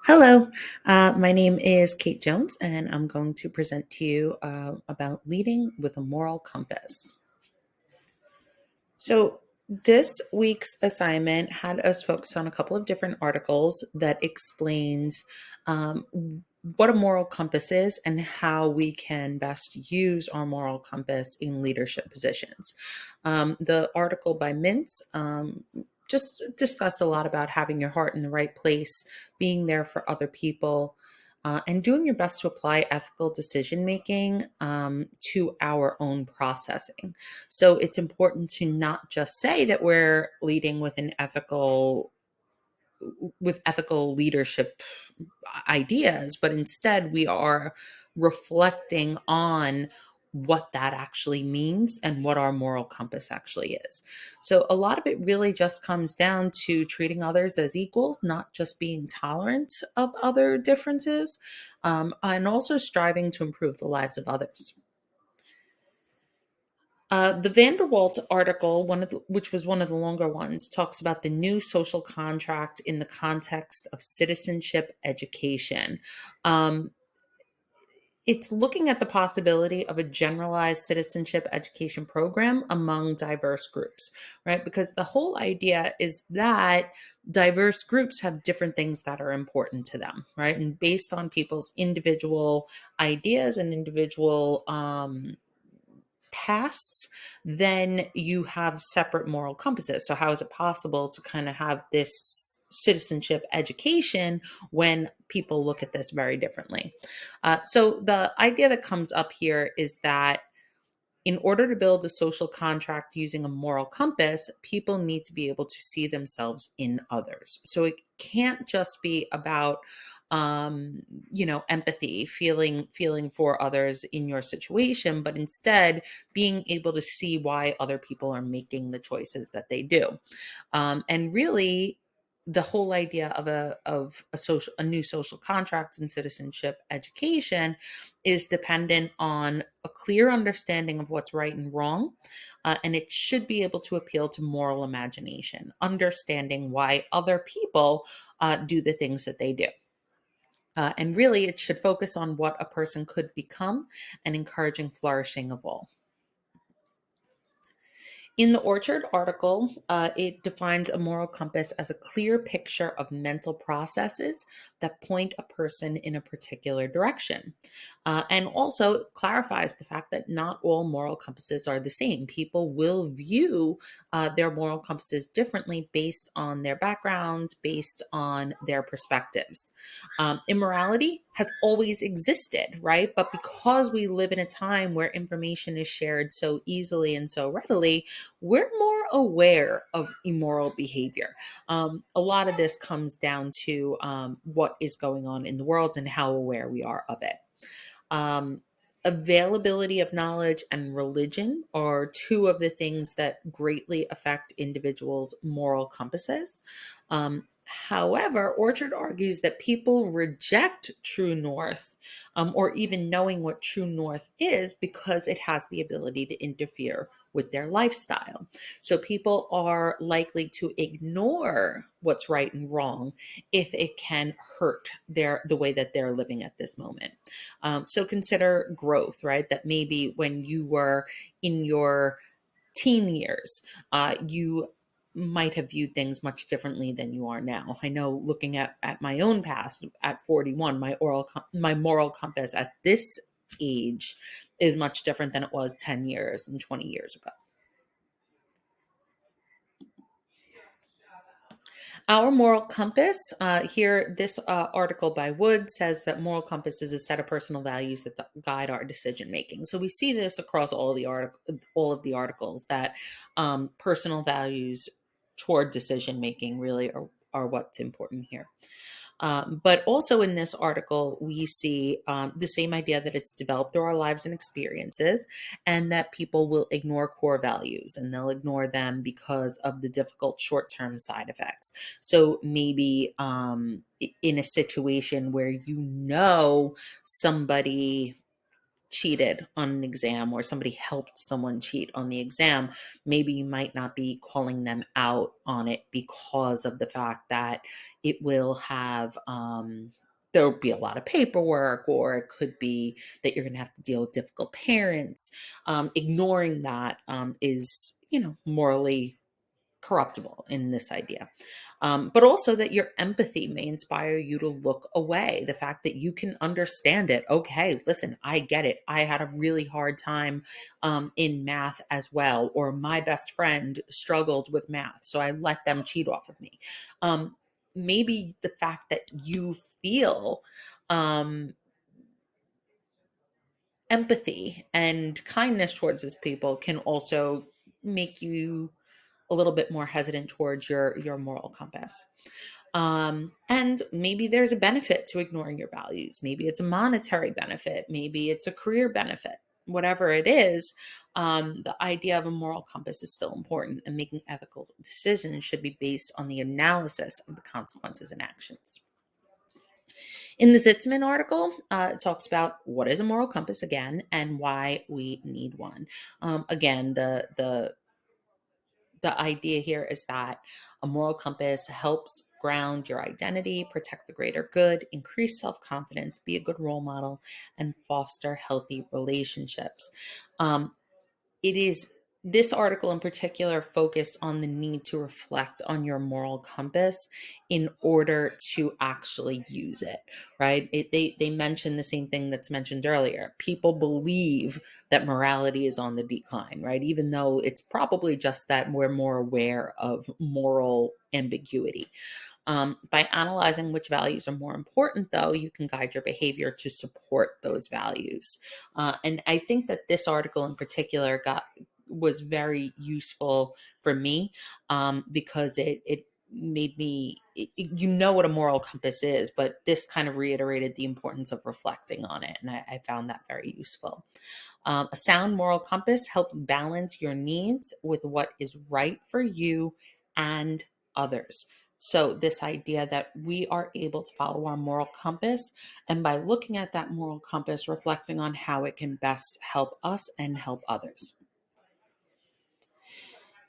Hello, my name is Kate Jones, and I'm going to present to you about leading with a moral compass. So, this week's assignment had us focus on a couple of different articles that explains um, what a moral compass is and how we can best use our moral compass in leadership positions. The article by Mintz just discussed a lot about having your heart in the right place, being there for other people, and doing your best to apply ethical decision making to our own processing. So it's important to not just say that we're leading with ethical leadership ideas, but instead we are reflecting on what that actually means and what our moral compass actually is. So a lot of it really just comes down to treating others as equals, not just being tolerant of other differences, and also striving to improve the lives of others. The Vanderwalt article, which was one of the longer ones, talks about the new social contract in the context of citizenship education. Um, it's looking at the possibility of a generalized citizenship education program among diverse groups, right? Because the whole idea is that diverse groups have different things that are important to them, right? And based on people's individual ideas and individual pasts, then you have separate moral compasses. So, how is it possible to kind of have this citizenship education when people look at this very differently? So, the idea that comes up here is that in order to build a social contract using a moral compass, people need to be able to see themselves in others. So it can't just be about empathy, feeling for others in your situation, but instead being able to see why other people are making the choices that they do. And really, the whole idea of a new social contract and citizenship education is dependent on a clear understanding of what's right and wrong, and it should be able to appeal to moral imagination, understanding why other people do the things that they do. And really, it should focus on what a person could become and encouraging flourishing of all. In the Orchard article, it defines a moral compass as a clear picture of mental processes that point a person in a particular direction. And also clarifies the fact that not all moral compasses are the same. People will view their moral compasses differently based on their backgrounds, based on their perspectives. Immorality has always existed, right? But because we live in a time where information is shared so easily and so readily, we're more aware of immoral behavior. A lot of this comes down to what is going on in the world and how aware we are of it. Um, Availability of knowledge and religion are two of the things that greatly affect individuals' moral compasses. However, Orchard argues that people reject True North, or even knowing what True North is, because it has the ability to interfere with their lifestyle. So people are likely to ignore what's right and wrong if it can hurt the way that they're living at this moment. So consider growth, right? That maybe when you were in your teen years, you might have viewed things much differently than you are now. I know, looking at my own past at 41, my moral compass at this age is much different than it was 10 years and 20 years ago. Our moral compass, here, this article by Wood says that moral compass is a set of personal values that guide our decision making. So we see this across all of the articles, that personal values toward decision making really are what's important here. But also in this article, we see the same idea that it's developed through our lives and experiences, and that people will ignore core values and they'll ignore them because of the difficult short term side effects. So maybe in a situation where somebody cheated on an exam or somebody helped someone cheat on the exam, maybe you might not be calling them out on it because of the fact that it will have, there'll be a lot of paperwork, or it could be that you're going to have to deal with difficult parents. Ignoring that is, morally corruptible in this idea. But also that your empathy may inspire you to look away. The fact that you can understand it. Okay, listen, I get it. I had a really hard time in math as well, or my best friend struggled with math, so I let them cheat off of me. Maybe the fact that you feel um, empathy and kindness towards these people can also make you a little bit more hesitant towards your moral compass. And maybe there's a benefit to ignoring your values. Maybe it's a monetary benefit. Maybe it's a career benefit. Whatever it is, the idea of a moral compass is still important, and making ethical decisions should be based on the analysis of the consequences and actions. In the Zitzman article, it talks about what is a moral compass again and why we need one. Again, the idea here is that a moral compass helps ground your identity, protect the greater good, increase self confidence, be a good role model, and foster healthy relationships. It is This article in particular focused on the need to reflect on your moral compass in order to actually use it, right? They mention the same thing that's mentioned earlier. People believe that morality is on the decline, right? Even though it's probably just that we're more aware of moral ambiguity. By analyzing which values are more important, though, you can guide your behavior to support those values. And I think that this article in particular was very useful for me, because it made me you know what a moral compass is, but this kind of reiterated the importance of reflecting on it, and I found that very useful. A sound moral compass helps balance your needs with what is right for you and others. So, this idea that we are able to follow our moral compass, and by looking at that moral compass, reflecting on how it can best help us and help others.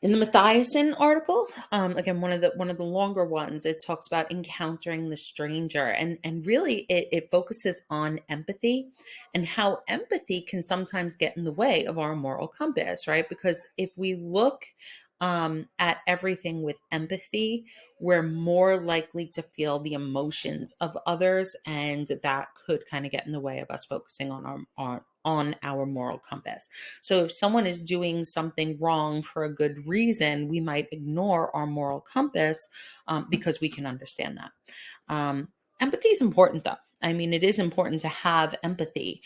In the Mathiasen article, again one of the longer ones, it talks about encountering the stranger, and really it focuses on empathy and how empathy can sometimes get in the way of our moral compass, right? Because if we look at everything with empathy, we're more likely to feel the emotions of others, and that could kind of get in the way of us focusing on our moral compass. So if someone is doing something wrong for a good reason, we might ignore our moral compass because we can understand that. Empathy is important, though. I mean, it is important to have empathy.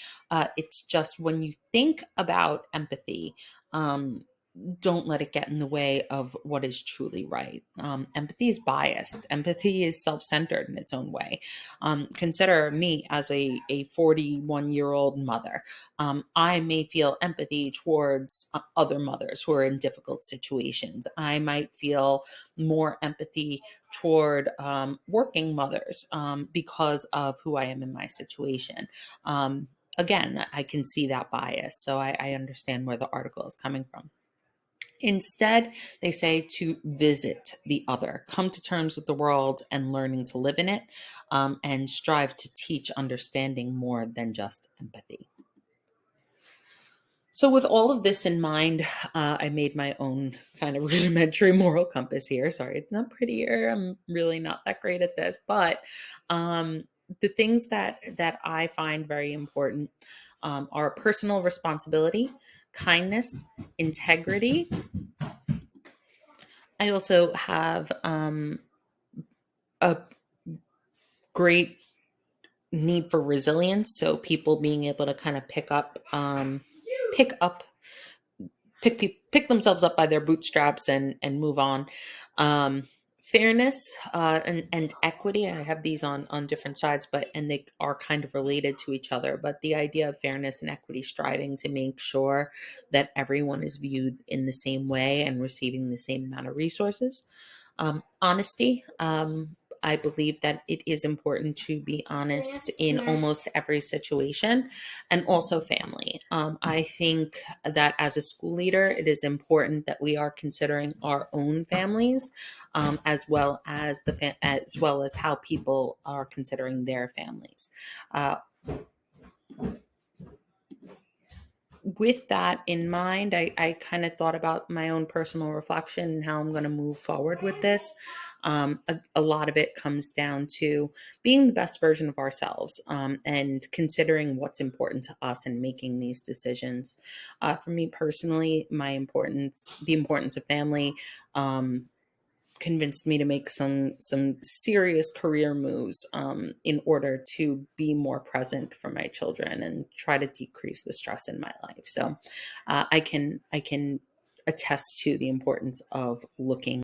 It's just when you think about empathy, don't let it get in the way of what is truly right. Empathy is biased. Empathy is self-centered in its own way. Consider me as a 41-year-old mother. I may feel empathy towards other mothers who are in difficult situations. I might feel more empathy toward working mothers because of who I am in my situation. Again, I can see that bias, so I understand where the article is coming from. Instead, they say to visit the other, come to terms with the world and learning to live in it, and strive to teach understanding more than just empathy. So, with all of this in mind, I made my own kind of rudimentary moral compass here. Sorry, it's not prettier. I'm really not that great at this, but the things that I find very important are personal responsibility, kindness, integrity. I also have a great need for resilience. So people being able to kind of pick up, pick themselves up by their bootstraps and move on. Um, Fairness and equity. I have these on different sides, and they are kind of related to each other. But the idea of fairness and equity, striving to make sure that everyone is viewed in the same way and receiving the same amount of resources. Honesty. I believe that it is important to be honest in almost every situation, and also family. I think that as a school leader, it is important that we are considering our own families, as well as how people are considering their families. Uh, with that in mind, I kind of thought about my own personal reflection and how I'm going to move forward with this. A lot of it comes down to being the best version of ourselves, and considering what's important to us and making these decisions. For me personally, the importance of family. Convinced me to make some serious career moves, in order to be more present for my children and try to decrease the stress in my life. So I can attest to the importance of looking